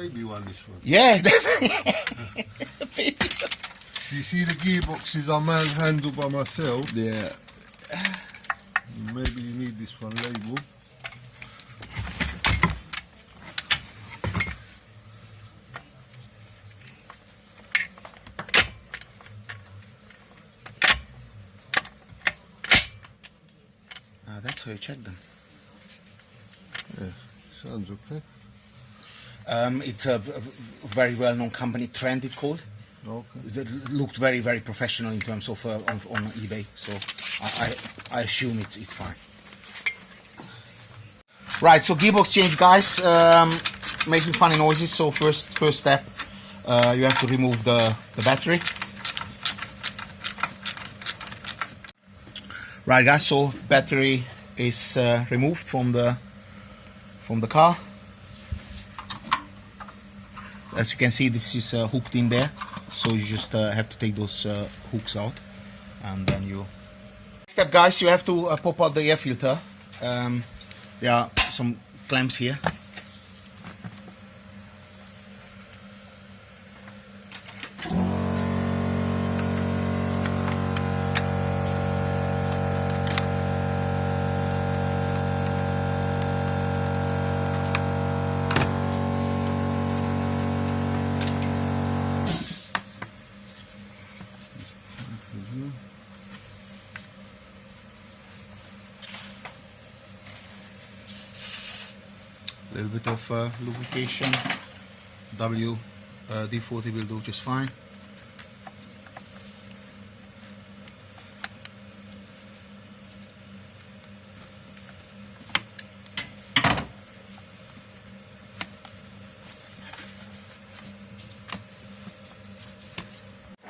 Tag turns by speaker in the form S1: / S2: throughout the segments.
S1: baby one, this one.
S2: Yeah.
S1: You see the gearboxes I manhandle by myself.
S2: Yeah.
S1: Maybe you need this one label.
S2: That's how you check them.
S1: Yeah, sounds okay.
S2: It's a very well-known company, Trend it's called.
S1: Okay.
S2: It looked very, very professional in terms of on eBay, so I assume it's fine. Right, so gearbox change, guys. Making funny noises. So first step, you have to remove the battery. Right, guys. So battery is removed from the car. As you can see, this is hooked in there, so you just have to take those hooks out, and then you. Next step, guys, you have to pop out the air filter. There are some clamps here. A little bit of lubrication. WD-40 will do just fine.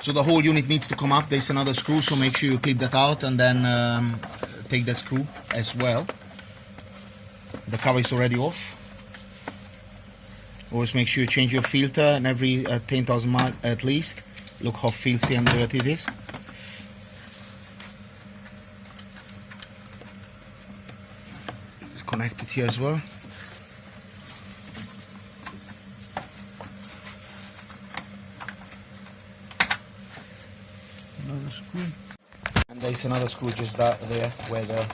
S2: So the whole unit needs to come up. There's another screw, so make sure you clip that out and then take the screw as well. The cover is already off. Always make sure you change your filter and every 10,000 miles at least. Look how filthy and dirty it is. It's connected here as well. Another screw. And there's another screw just there where the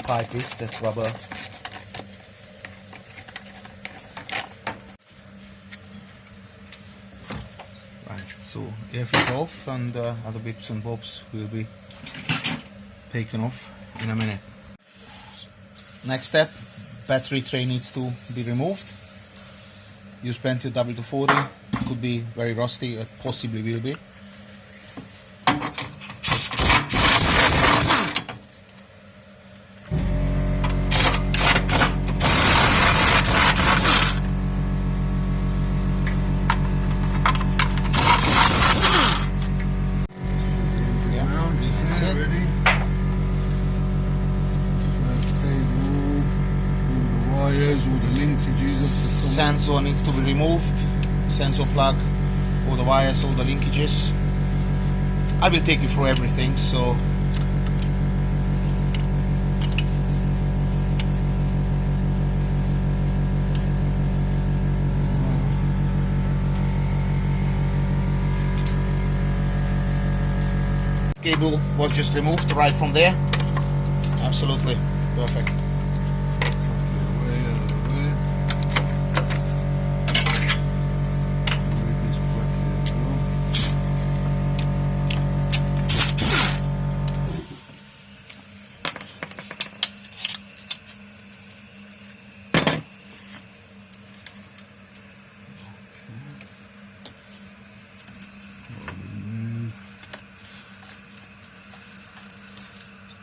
S2: pipe is, that rubber. So air filter off, and other bits and bobs will be taken off in a minute. Next step, battery tray needs to be removed. Use plenty of WD-40. Could be very rusty, it possibly will be. Sensor needs to be removed, sensor plug, all the wires, all the linkages. I will take you through everything, so cable was just removed right from there. Absolutely perfect.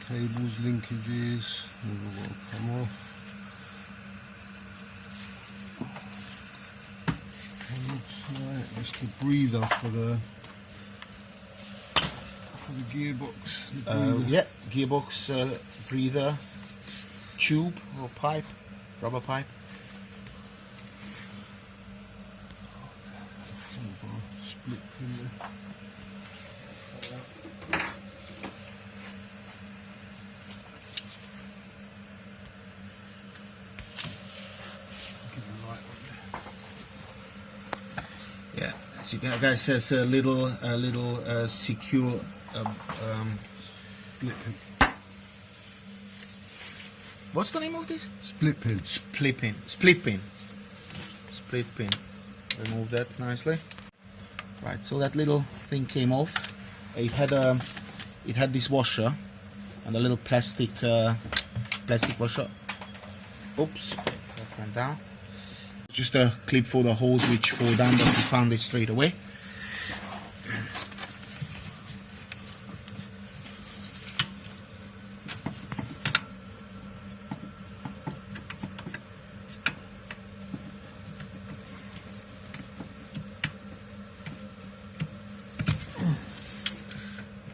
S1: Cables, linkages, never will come off. Looks like just the breather for the gearbox.
S2: Yeah, gearbox breather tube or pipe, rubber pipe.
S1: Split in there.
S2: as you guys has a little secure
S1: Split pin.
S2: what's the name of this?
S1: Split pin.
S2: Split pin. Remove that nicely. Right, so that little thing came off. It had this washer and a little plastic washer. Oops, that went down. Just a clip for the hose which fall down, but we found it straight away.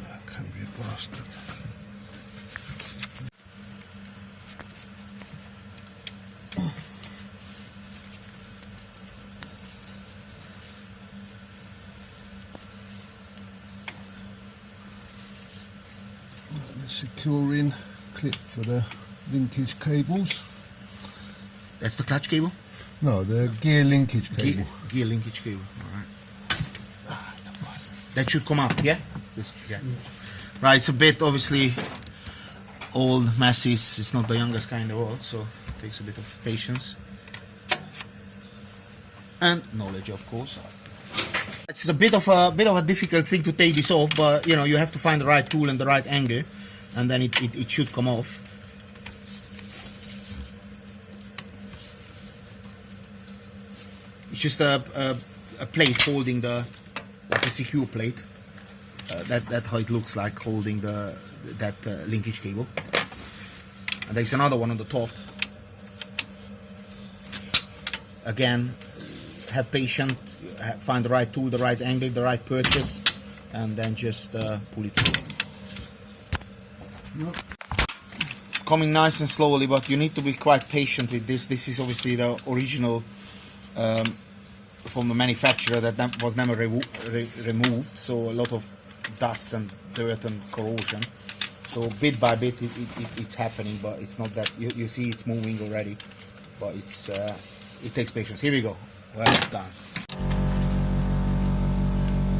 S1: That can be a bastard. The securing clip for the linkage cables.
S2: That's the clutch cable?
S1: No, the gear linkage cable.
S2: Gear linkage cable, alright. That should come up, yeah? Yeah. Right, it's a bit obviously old, messy. It's not the youngest kind of world, so it takes a bit of patience. And knowledge, of course. It's a bit of a difficult thing to take this off, but you know, you have to find the right tool and the right angle, and then it should come off. It's just a plate holding like a secure plate. That's how it looks like, holding that linkage cable. And there's another one on the top. Again, have patience, find the right tool, the right angle, the right purchase, and then just pull it through.
S1: Yep.
S2: It's coming nice and slowly, but you need to be quite patient with this. This is obviously the original from the manufacturer that was never removed, so a lot of dust and dirt and corrosion. So bit by bit it's happening, but it's not that you see it's moving already, but it's it takes patience. Here we go. Well done.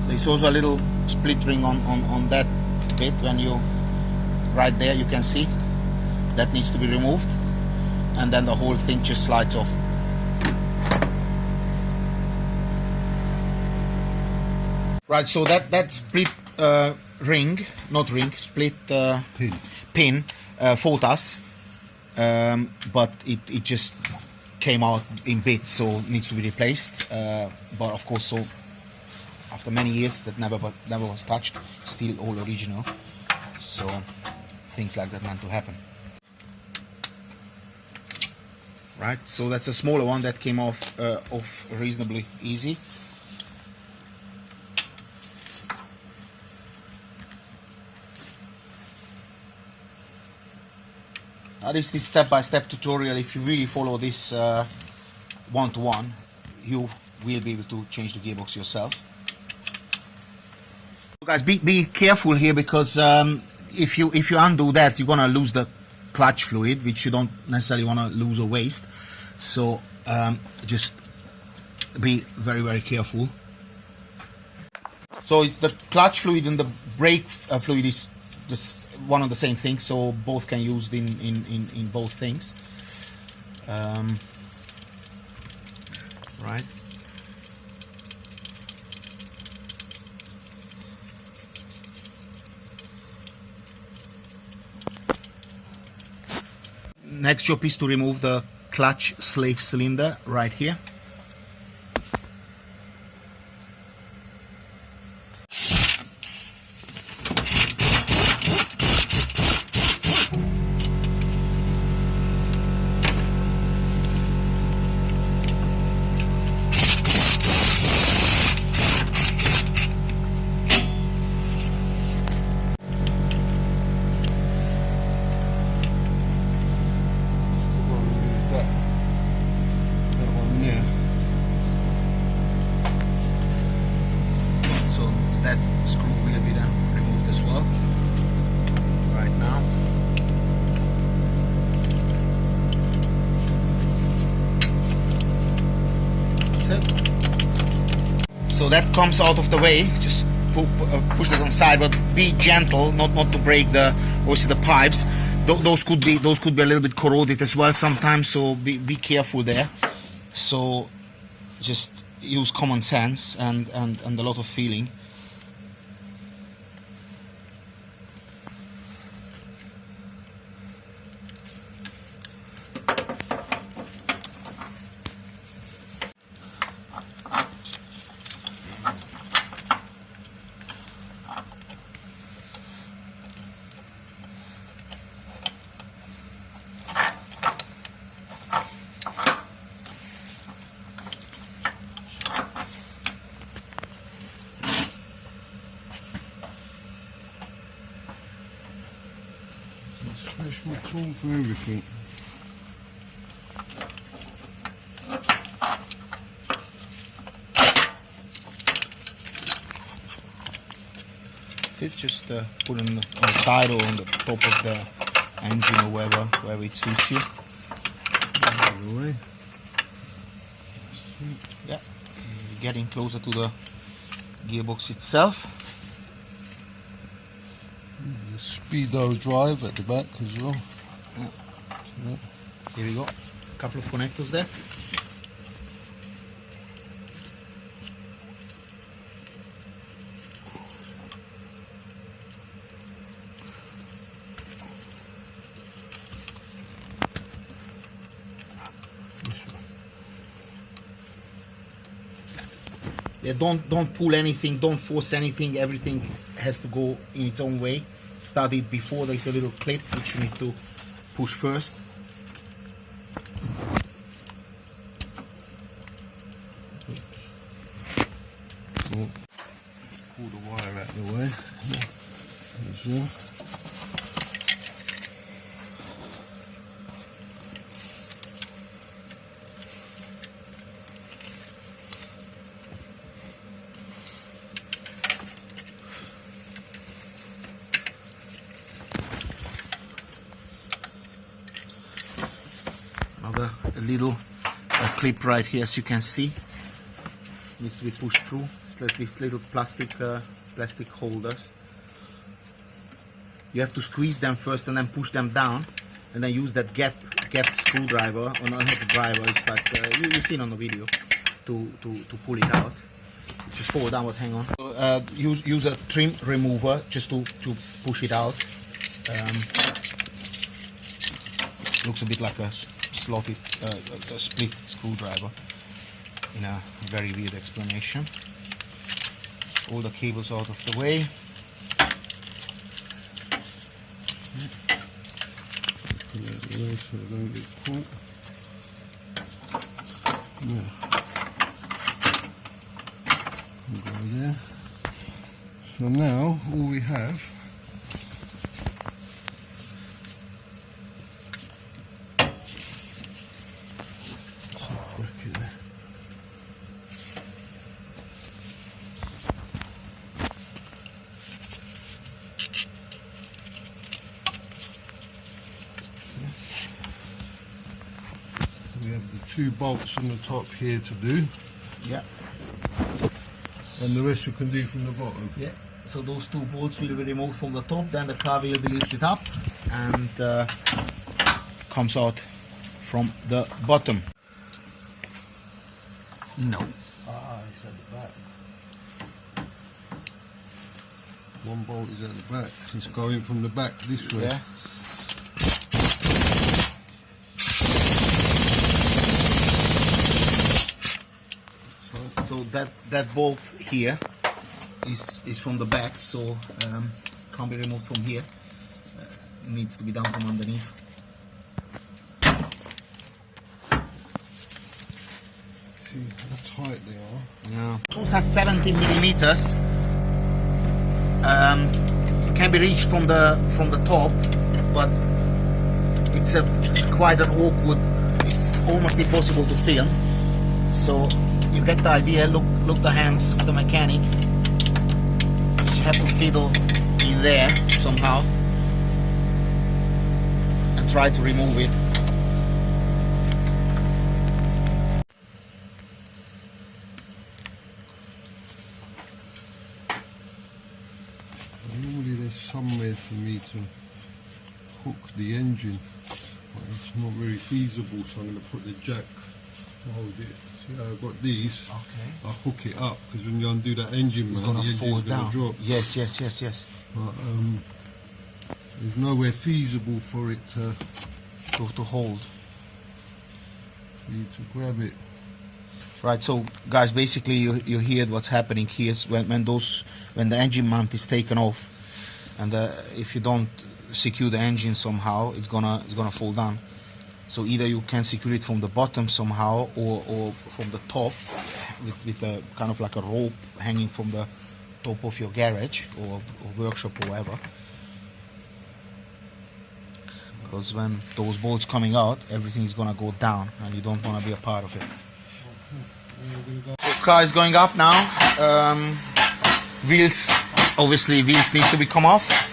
S2: There's also a little split ring on that bit. When you right there, you can see that needs to be removed, and then the whole thing just slides off. Right, so that split pin fought us, but it just came out in bits, so it needs to be replaced. But of course, so after many years, that never was touched, still all original. So things like that meant to happen. Right, so that's a smaller one that came off reasonably easy. This is step-by-step tutorial. If you really follow this one-to-one, you will be able to change the gearbox yourself. So guys, be careful here, because if you undo that, you're gonna lose the clutch fluid, which you don't necessarily want to lose or waste. So just be very, very careful. So the clutch fluid and the brake fluid is just one of the same thing, so both can use in both things. Right. Next job is to remove the clutch slave cylinder right here.
S1: That one there.
S2: So that comes out of the way. Just push that on side, but be gentle, not to break the obviously the pipes. Those could be a little bit corroded as well sometimes. So be careful there. So just use common sense and a lot of feeling.
S1: Special tool for everything.
S2: That's it. Just put it on the side or on the top of the engine or wherever it suits you.
S1: Out of the way.
S2: Yeah, you're getting closer to the gearbox itself.
S1: The speedo drive at the back as well.
S2: Yeah. Here we go. A couple of connectors there. Yeah, don't pull anything, don't force anything. Everything has to go in its own way. Start it before. There's a little clip which you need to push first.
S1: Pull the wire out of the way. As well.
S2: A little clip right here, as you can see, needs to be pushed through. It's like these little plastic holders. You have to squeeze them first and then push them down, and then use that gap screwdriver, or not the driver. It's like you've seen on the video to pull it out. Just forward downward. Hang on. So, use a trim remover just to push it out. Looks a bit like a slotted a split screwdriver in a very weird explanation. All the cables out of the way.
S1: So now all we have the 2 bolts on the top here to do.
S2: Yeah.
S1: And the rest you can do from the bottom.
S2: Yeah. So those 2 bolts will be removed from the top, then the car will be lifted up and comes out from the bottom. No.
S1: Ah, it's at the back. 1 bolt is at the back. It's going from the back this way.
S2: Yeah. So that bolt here is from the back, so can't be removed from here. It needs to be done from underneath.
S1: See how tight they are.
S2: Yeah. Those are 17 millimeters. It can be reached from the top, but it's quite an awkward. It's almost impossible to film. So you get the idea. Look the hands of the mechanic. So you have to fiddle in there somehow and try to remove it.
S1: there for me to hook the engine, but it's not very feasible, so I'm going to put the jack to hold it. See how I've got these?
S2: Okay.
S1: I'll hook it up, because when you undo that engine, man,
S2: It's gonna
S1: the engine's
S2: fall
S1: going
S2: down.
S1: to drop.
S2: Yes, yes, yes, yes.
S1: But there's nowhere feasible for it to
S2: hold.
S1: for you to grab it.
S2: Right, so guys, basically you hear what's happening here is when the engine mount is taken off, and if you don't secure the engine somehow, it's gonna fall down. So either you can secure it from the bottom somehow, or from the top with a kind of like a rope hanging from the top of your garage or workshop or whatever. Because when those bolts coming out, everything's gonna go down, and you don't want to be a part of it. So car is going up now. Wheels need to be come off.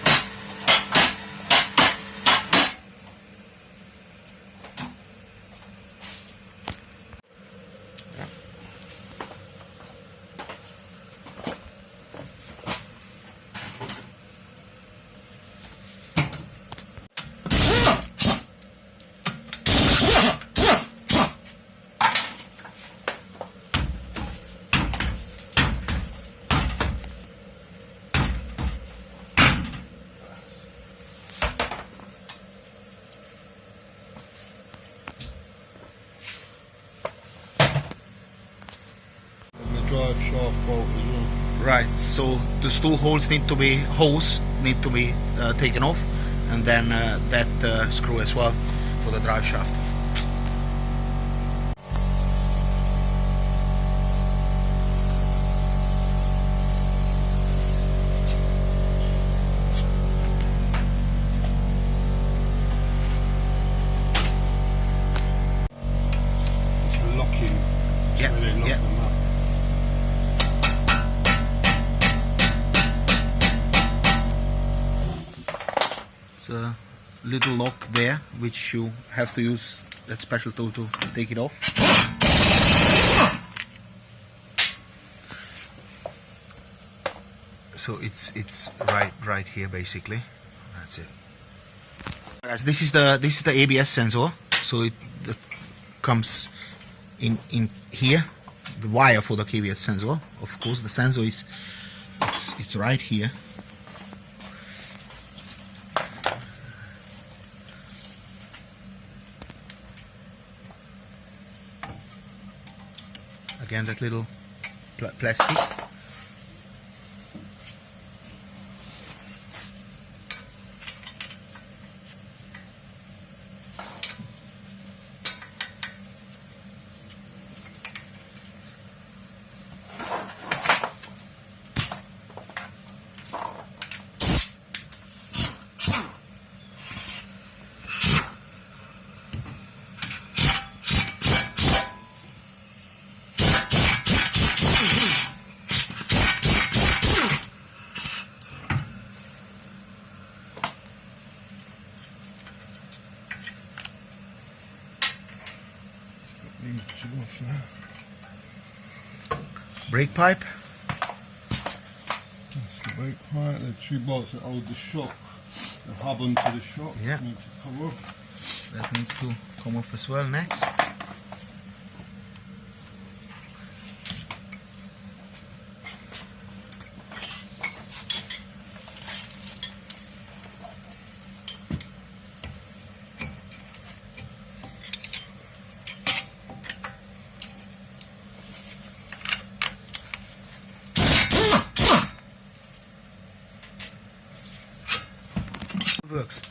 S1: Drive shaft bolt as well.
S2: Right, so those two hoses need to be taken off, and then that screw as well for the drive shaft.
S1: It's locking.
S2: Yeah,
S1: So they lock
S2: yeah.
S1: them up.
S2: A little lock there, which you have to use that special tool to take it off. So it's right here basically. That's it. Guys, this is the ABS sensor. So it comes in here. The wire for the ABS sensor. Of course, the sensor is it's right here. Again, that little plastic. Brake pipe.
S1: That's the brake pipe, the two bolts that hold the shock, the hub onto the shock,
S2: Yeah.
S1: need to come off.
S2: That needs to come off as well next. Works.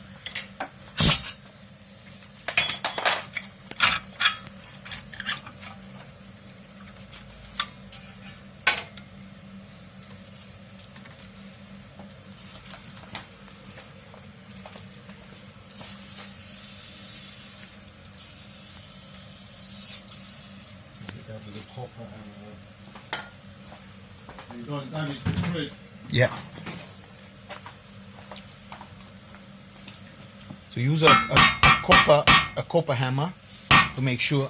S1: That with a copper and you don't damage the thread.
S2: Yeah. So use a copper hammer to make sure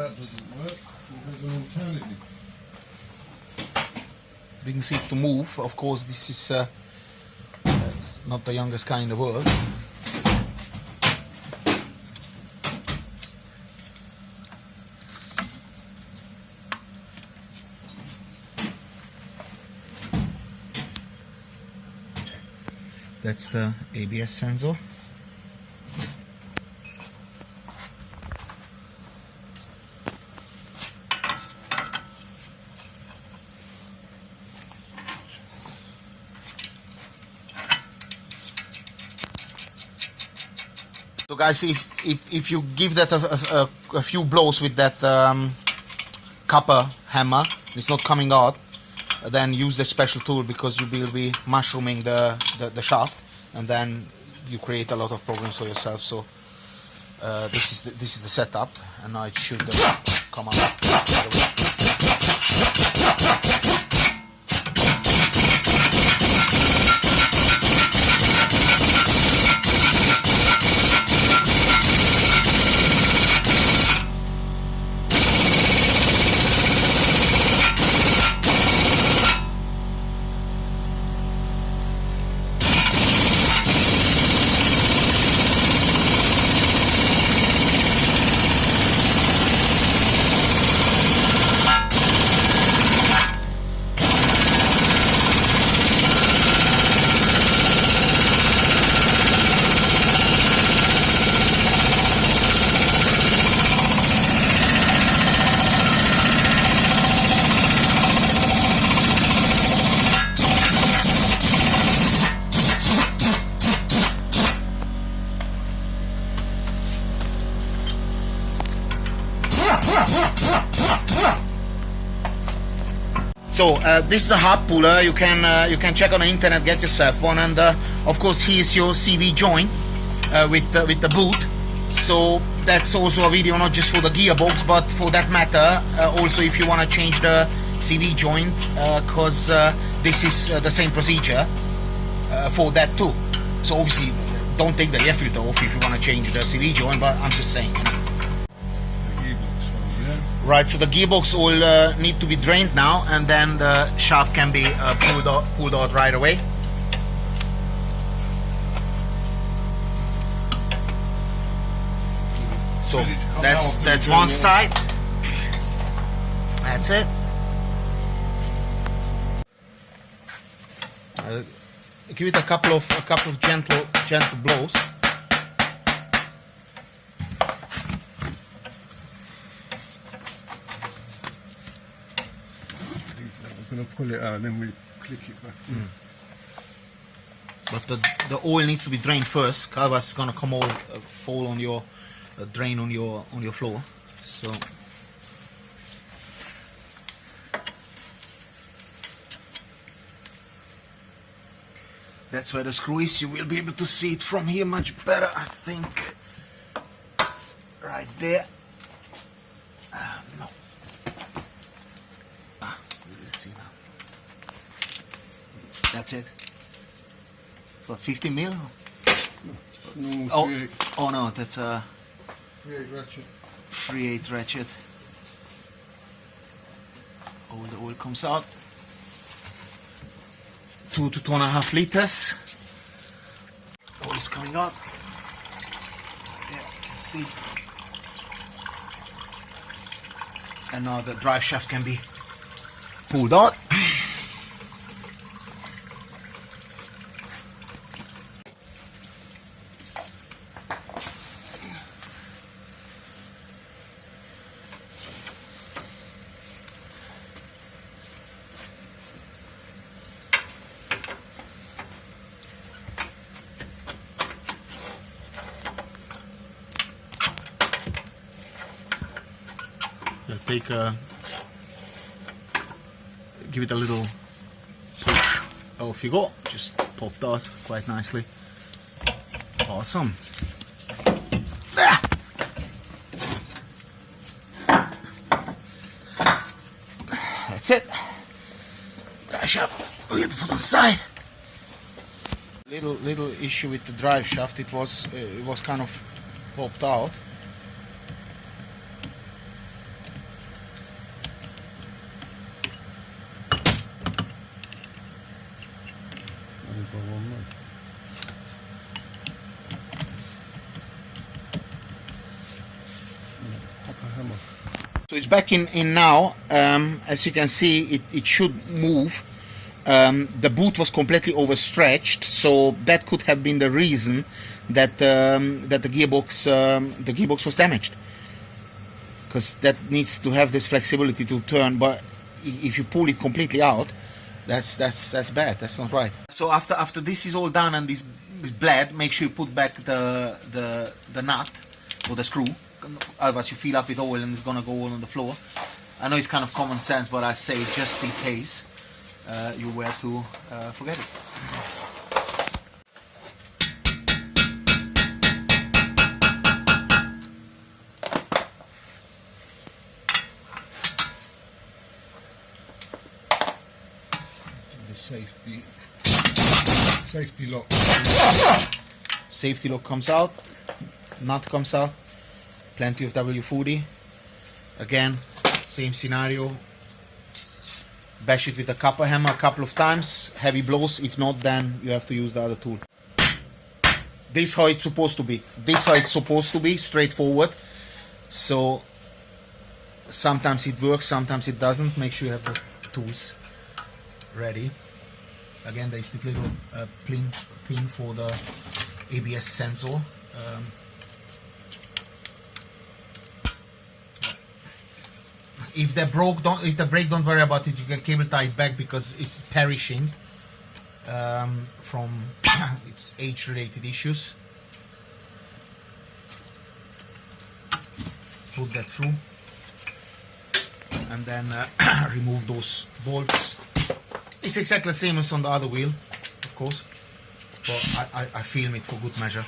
S1: that doesn't work, there's an alternative.
S2: Didn't seem to move. Of course, this is not the youngest car in the world. That's the ABS sensor. So guys, if you give that a few blows with that copper hammer, it's not coming out, then use the special tool, because you will be mushrooming the shaft, and then you create a lot of problems for yourself. So this is the setup, and now it should come out. So this is a hub puller. You can check on the internet, get yourself one, and of course here's your CV joint with the boot. So that's also a video not just for the gearbox, but for that matter also if you want to change the CV joint, because this is the same procedure for that too. So obviously don't take the air filter off if you want to change the CV joint, but I'm just saying, you know. Right, so the gearbox will need to be drained now, and then the shaft can be pulled out right away. So that's one side. That's it. Give it a couple of gentle blows.
S1: I'm going to pull it out and then we click it back in.
S2: But the oil needs to be drained first, otherwise it's going to come all fall on your drain on your floor. So that's where the screw is. You will be able to see it from here much better, I think. Right there. No. You will see now. That's it. For 50 mil?
S1: No,
S2: oh no, that's a
S1: 3/8 ratchet.
S2: 3/8 ratchet. All the oil comes out. 2 to 2.5 liters. Oil is coming out. Yeah, you can see. And now the drive shaft can be pulled out. Give it a little push. Off you go. Just popped out quite nicely. Awesome. That's it. Drive shaft will be put on the side. Little issue with the drive shaft. It was kind of popped out.
S1: gonna go on there. Pop a hammer.
S2: So it's back in now. As you can see, it should move. The boot was completely overstretched, so that could have been the reason that the gearbox was damaged. Because that needs to have this flexibility to turn, but if you pull it completely out, that's bad. That's not right. So after this is all done and this bled, make sure you put back the nut or the screw. Otherwise you fill up with oil and it's gonna go all on the floor. I know it's kind of common sense, but I say just in case you were to forget it.
S1: Safety lock.
S2: Safety lock comes out, nut comes out, plenty of WD-40. Again, same scenario. Bash it with a copper hammer a couple of times, heavy blows. If not, then you have to use the other tool. This is how it's supposed to be. This is how it's supposed to be, straightforward. So sometimes it works, sometimes it doesn't. Make sure you have the tools ready. Again, there is this little pin for the ABS sensor. If they broke, if they break, don't worry about it. You can cable tie it back because it's perishing from its age-related issues. Put that through, and then remove those bolts. It's exactly the same as on the other wheel, of course, but I film it for good measure.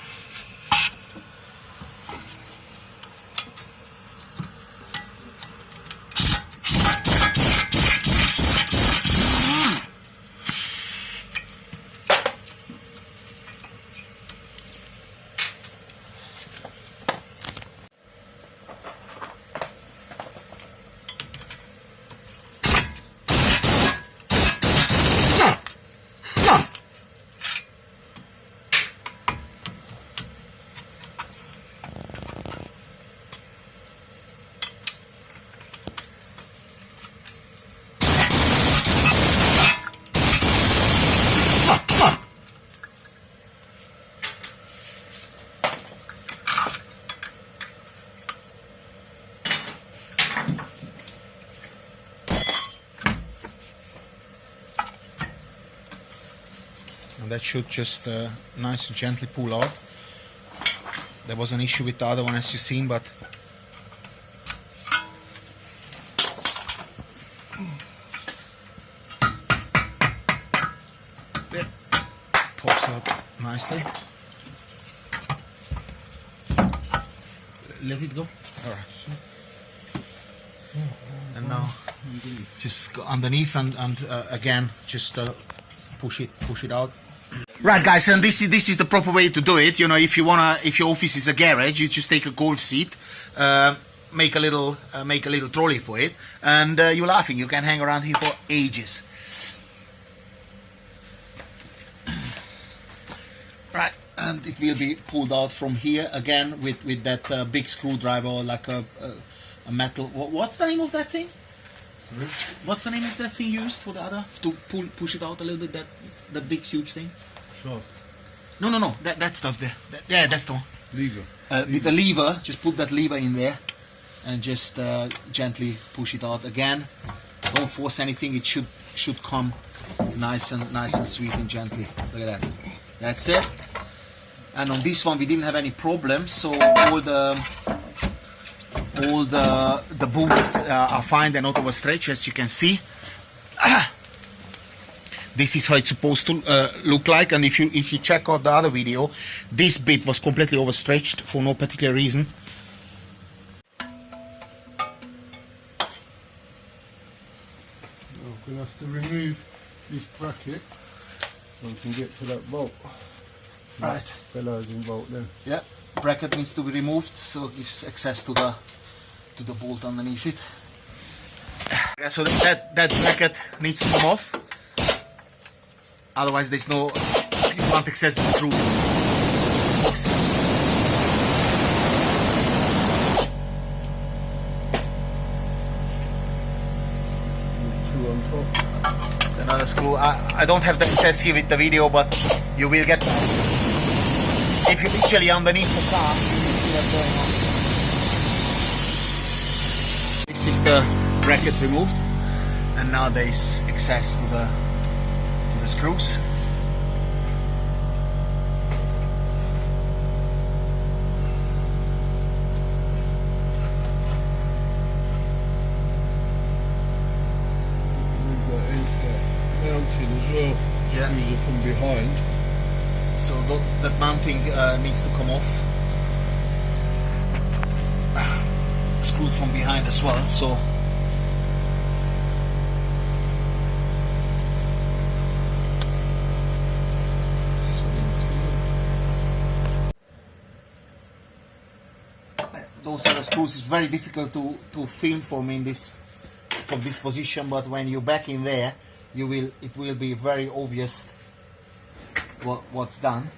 S2: And that should just nice and gently pull out. There was an issue with the other one, as you've seen, but it pops out nicely. Let it go. Alright. And now just go underneath and again just push it out. Right, guys, and this is the proper way to do it. You know, if your office is a garage, you just take a golf seat, make a little trolley for it, and you're laughing. You can hang around here for ages. Right, and it will be pulled out from here again with that big screwdriver, or like a metal. What's the name of that thing? What's the name of that thing used for the other to push it out a little bit? That big huge thing.
S1: Sure.
S2: No. That stuff there. Yeah, that's the one.
S1: Lever.
S2: With a lever, just put that lever in there, and just gently push it out again. Don't force anything. It should come nice and sweet and gently. Look at that. That's it. And on this one we didn't have any problems, so all the bolts are fine. They're not overstretched, as you can see. This is how it's supposed to look like, and if you check out the other video, this bit was completely overstretched for no particular reason.
S1: I'm going to have to remove this bracket so we can get to that bolt.
S2: Right.
S1: Bellows bolt there.
S2: Yeah, bracket needs to be removed so it gives access to the bolt underneath it. Yeah, so that bracket needs to come off. Otherwise there's no you can't access the screw box.
S1: Two on top.
S2: It's another screw. I don't have the access here with the video, but you will get, if you're literally underneath the car, you will see what's going on. This is the bracket removed, and now there is access to the screws.
S1: Mounting as well.
S2: Yeah.
S1: Screws are from behind.
S2: So that mounting needs to come off. Screwed from behind as well. So those are the screws. It's very difficult to film from this position, but when you're back in there, it will be very obvious what's done.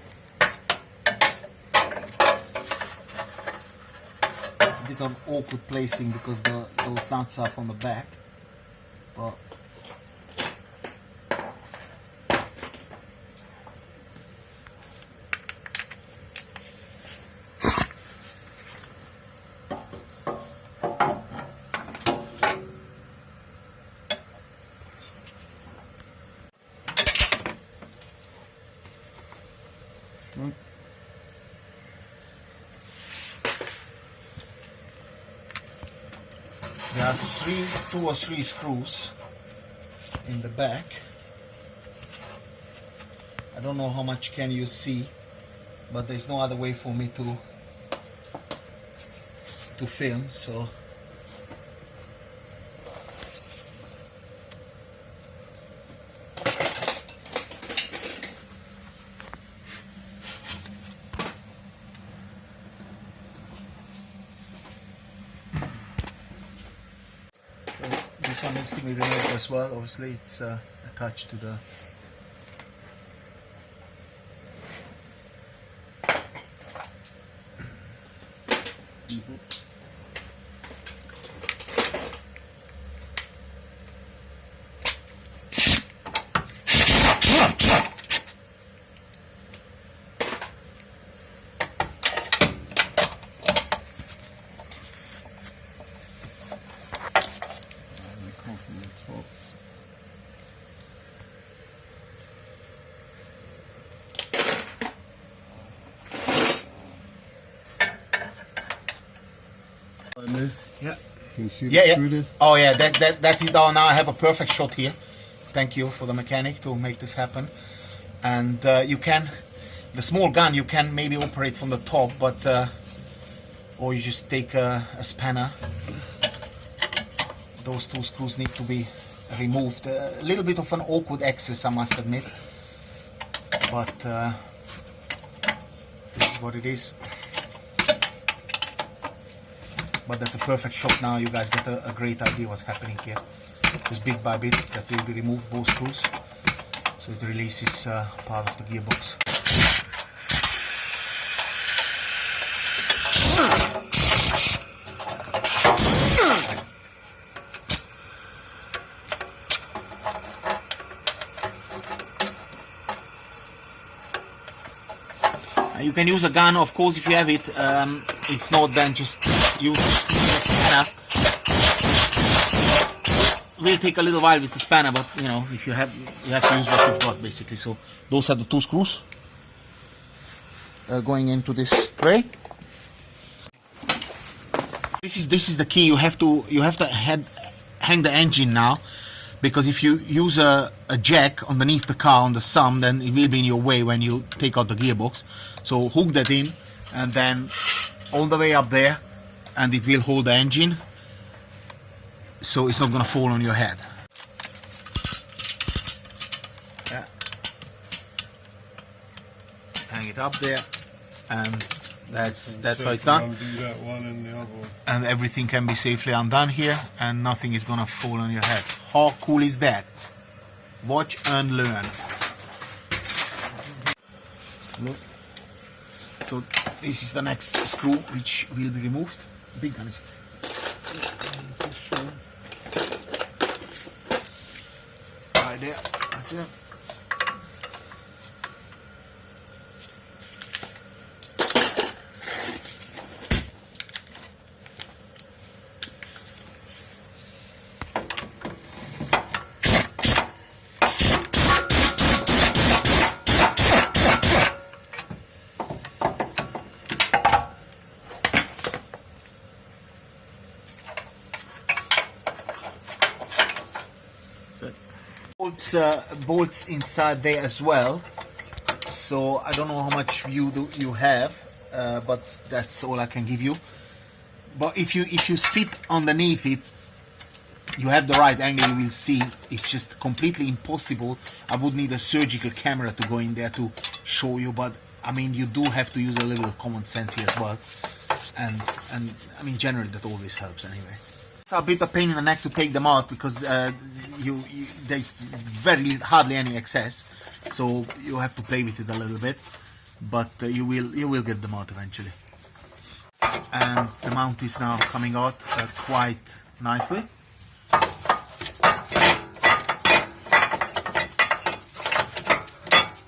S2: It's a bit of awkward placing because those nuts are from the back, but there are two or three screws in the back. I don't know how much can you see, but there's no other way for me to film, so this one needs to be removed as well. Obviously it's attached to the yeah.
S1: Can you see
S2: Yeah,
S1: the screw
S2: yeah.
S1: there?
S2: Oh yeah, that is down now. I have a perfect shot here. Thank you for the mechanic to make this happen. And you can, the small gun you can maybe operate from the top, but or you just take a spanner. Those two screws need to be removed. A little bit of an awkward access, I must admit, but this is what it is. But that's a perfect shot now. You guys get a great idea what's happening here. Just bit by bit that will be removed, both screws, so it releases part of the gearbox. You can use a gun, of course, if you have it. If not, then just use a spanner. Will take a little while with the spanner, but you know, if you have to use what you've got basically. So those are the two screws going into this tray. This is the key. You have to hang the engine now, because if you use a jack underneath the car on the sum, then it will be in your way when you take out the gearbox. So hook that in and then all the way up there, and it will hold the engine, so it's not gonna fall on your head. Yeah. Hang it up there, and that's how it's done.
S1: Undo that one and the other one.
S2: And everything can be safely undone here, and nothing is gonna fall on your head. How cool is that? Watch and learn. Look. So this is the next screw which will be removed. Big gun is. Right there. That's it. Bolts inside there as well, so I don't know how much view you have, but that's all I can give you. But if you sit underneath it, you have the right angle, you will see it's just completely impossible. I would need a surgical camera to go in there to show you, but I mean you do have to use a little common sense here as well, and I mean generally that always helps anyway. It's a bit of pain in the neck to take them out because there's hardly any excess, so you have to play with it a little bit, but you will get them out eventually. And the mount is now coming out quite nicely.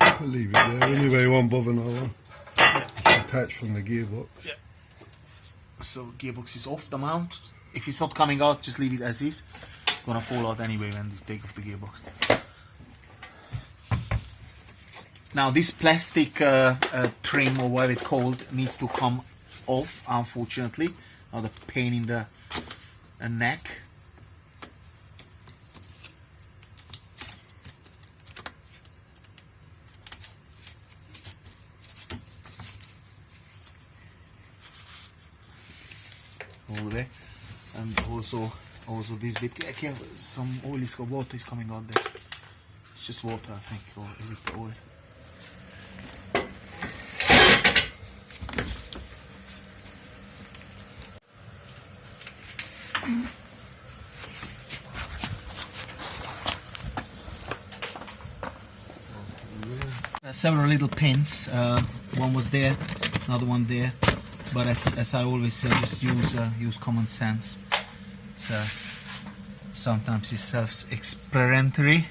S1: I'll leave it there anyway, it won't bother no one. It's attached from the gearbox.
S2: Yeah. So gearbox is off the mount. If it's not coming out, just leave it as is. It's gonna fall out anyway when you take off the gearbox. Now this plastic trim or whatever it's called needs to come off, unfortunately. Now the pain in the neck. All the way. And also this bit, some oil is got water is coming out there. It's just water, I think, or a little oil. Several little pins. One was there, another one there. But as I always say, just use common sense. It's sometimes it's self-explanatory.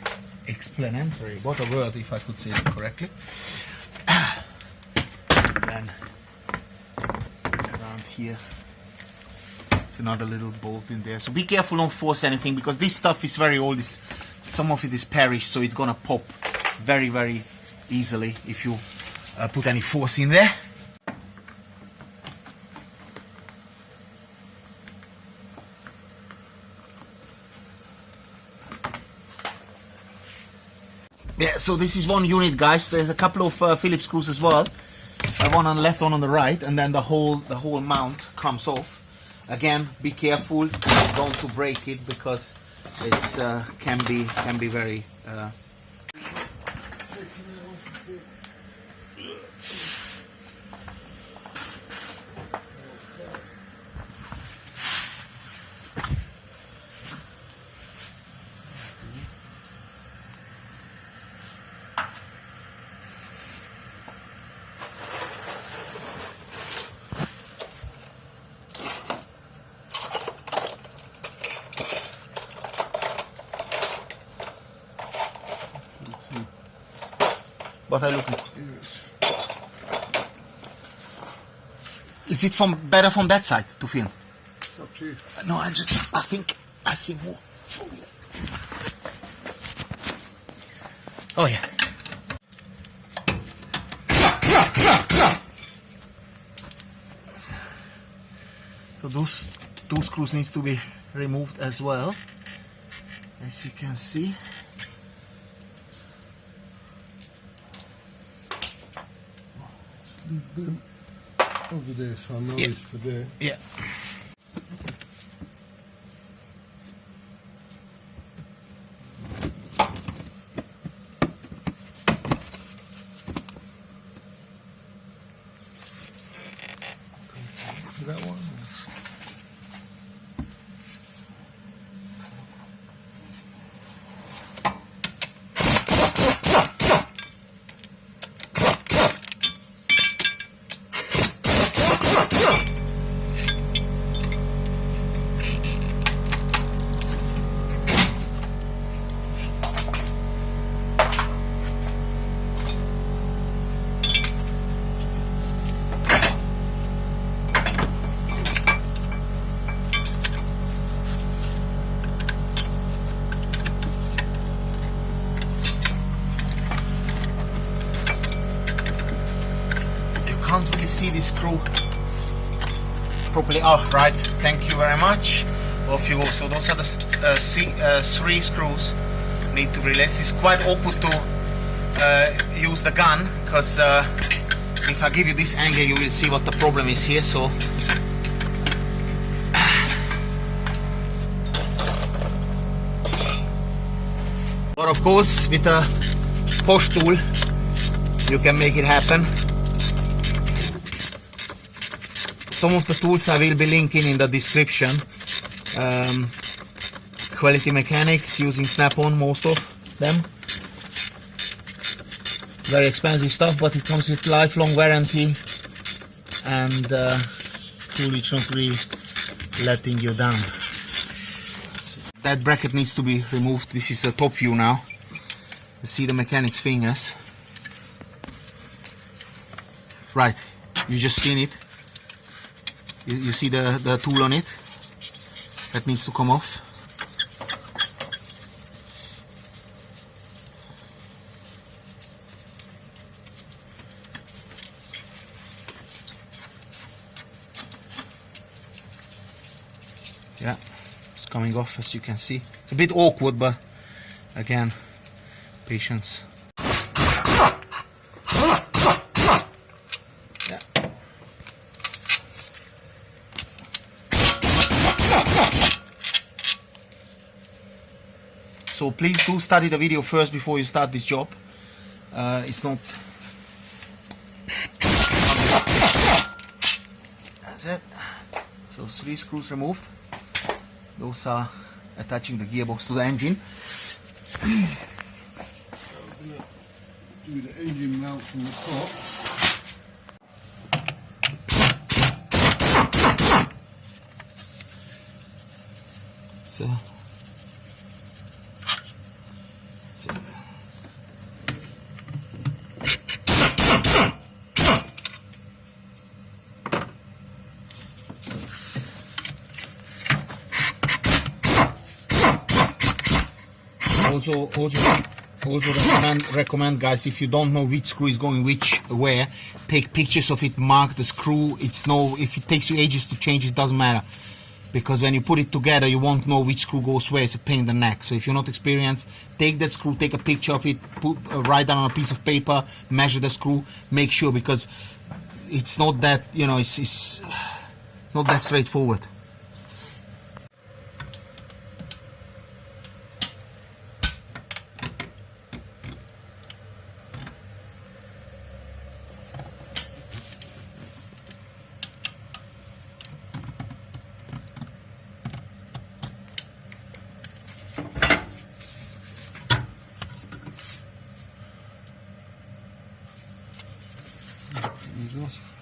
S2: Explanatory. What a word, if I could say it correctly. Then around here, it's another little bolt in there. So be careful, don't force anything because this stuff is very old. Some of it is perished, so it's gonna pop very, very easily if you put any force in there. Yeah, so this is one unit, guys. There's a couple of Phillips screws as well. One on the left, one on the right, and then the whole mount comes off. Again, be careful, don't to break it because it's can be very. What are you looking for? Is it better from that side to film?
S1: It's up to you.
S2: No, I think I see more. Oh yeah. So those two screws needs to be removed as well, as you can see.
S1: Over there, so I know
S2: Yeah.
S1: it's for there.
S2: Yeah.
S1: See that one?
S2: can't really see this screw properly. Oh, right, thank you very much. Off you go. So those are the three screws need to release. It's quite awkward to use the gun, because if I give you this angle you will see what the problem is here. So but of course with a push tool you can make it happen. Some of the tools I will be linking in the description. Quality Mechanics, using Snap-on, most of them. Very expensive stuff, but it comes with lifelong warranty, and tool is not really letting you down. That bracket needs to be removed. This is the top view now. You see the mechanic's fingers. Right, you just seen it. You see the tool on it. That needs to come off. Yeah, it's coming off, as you can see. It's a bit awkward, but again, patience. Yeah. So please do study the video first before you start this job. It's not... That's it. So 3 screws removed. Those are attaching the gearbox to the engine.
S1: Do the engine mount from the top.
S2: So also recommend guys, if you don't know which screw is going where, take pictures of it, mark the screw. If it takes you ages to change, it doesn't matter, because when you put it together you won't know which screw goes where. It's a pain in the neck. So if you're not experienced, take that screw, take a picture of it, write down on a piece of paper, measure the screw, make sure, because it's not that, you know, it's not that straightforward.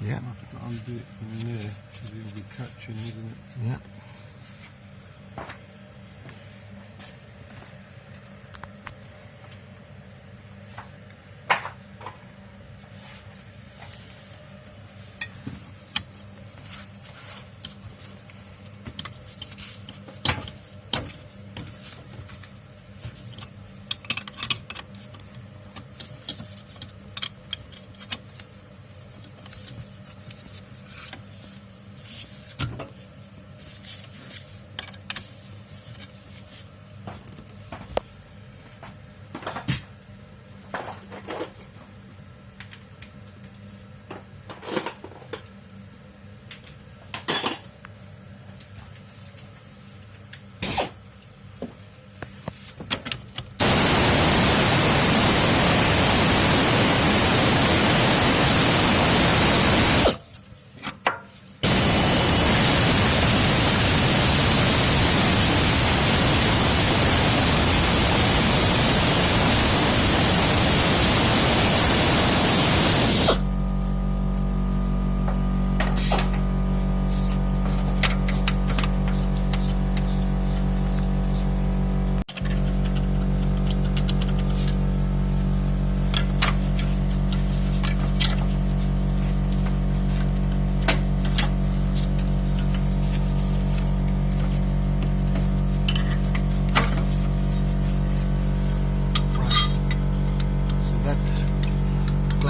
S2: Yeah.
S1: I'll have to undo it from there, because it'll be catching, isn't it?
S2: Yeah.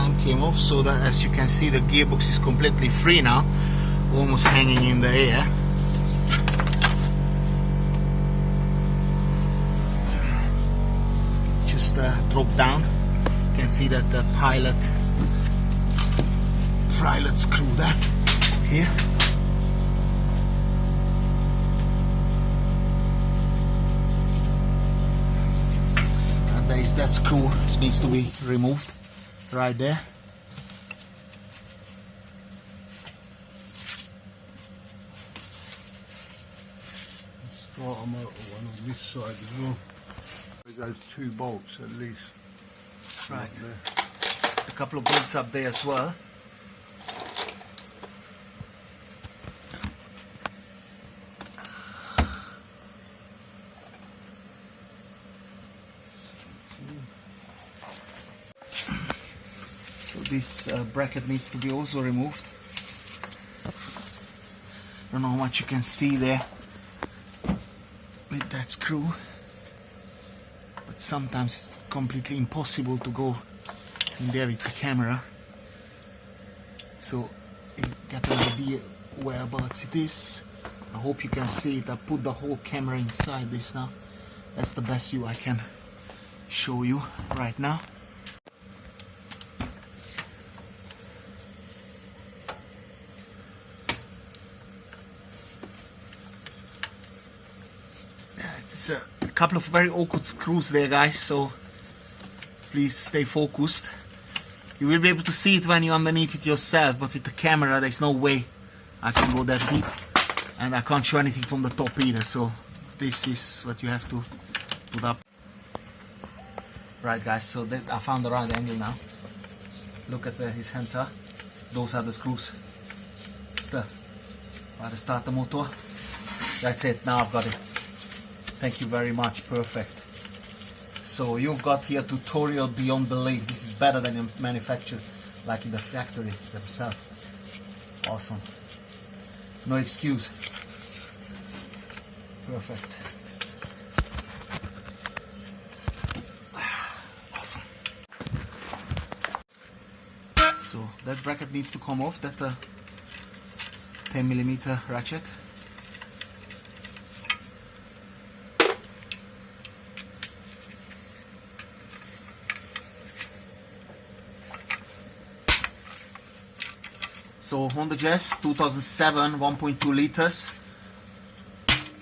S2: line came off, so that as you can see the gearbox is completely free now, almost hanging in the air. Just drop down. You can see that the pilot screw there, here. And there is that screw which needs to be removed right there.
S1: Starter motor one on this side as well. There's 2 bolts at least.
S2: Right. A couple of bolts up there as well. So this bracket needs to be also removed. Don't know how much you can see there with that screw, but sometimes it's completely impossible to go in there with the camera, so you get an idea whereabouts it is. I hope you can see it. I put the whole camera inside this now. That's the best view I can show you right now. It's a couple of very awkward screws there, guys, so please stay focused. You will be able to see it when you're underneath it yourself, but with the camera there's no way I can go that deep, and I can't show anything from the top either, so this is what you have to put up. Right, guys, so that I found the right angle now. Look at where his hands are. Those are the screws. It's the how to start the motor. That's it, now I've got it. Thank you very much, perfect. So you've got here tutorial beyond belief. This is better than in manufacture, like in the factory themselves. Awesome. No excuse. Perfect. Awesome. So that bracket needs to come off, that 10mm ratchet. So Honda Jazz 2007 1.2 liters.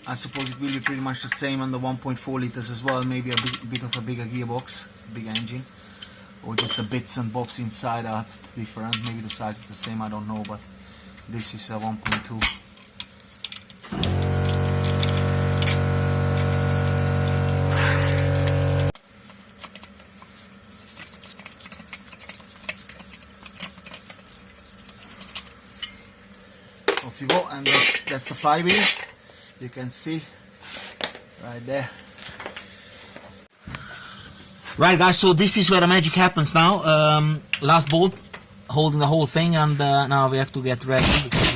S2: I suppose it will be pretty much the same on the 1.4 liters as well, maybe a bit of a bigger gearbox, bigger engine, or just the bits and bobs inside are different. Maybe the size is the same, I don't know, but this is a 1.2. Off you go, and that's the flywheel. You can see right there. Right, guys, so this is where the magic happens now. Last bolt holding the whole thing, and now we have to get ready because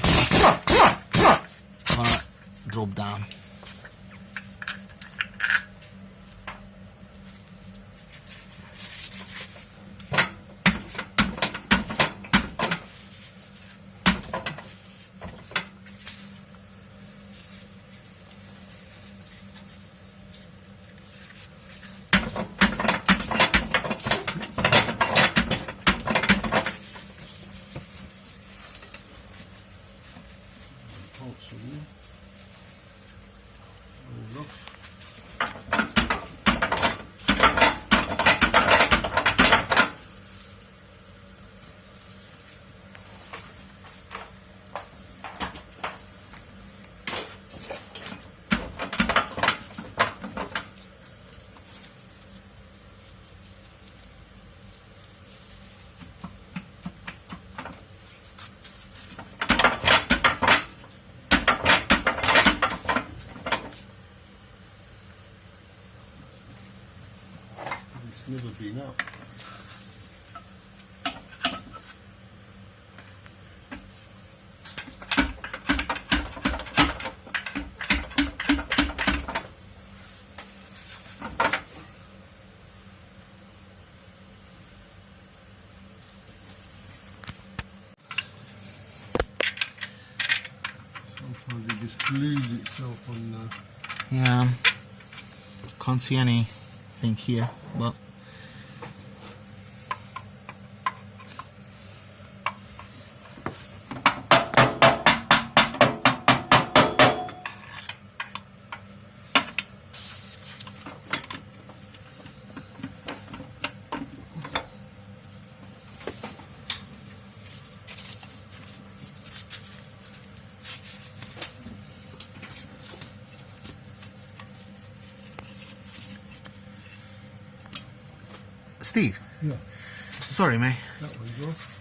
S2: it's gonna drop down.
S1: Never been up. lose itself on the...
S2: Yeah, can't see anything here, but Steve,
S1: Yeah,
S2: sorry mate,
S1: that one's off.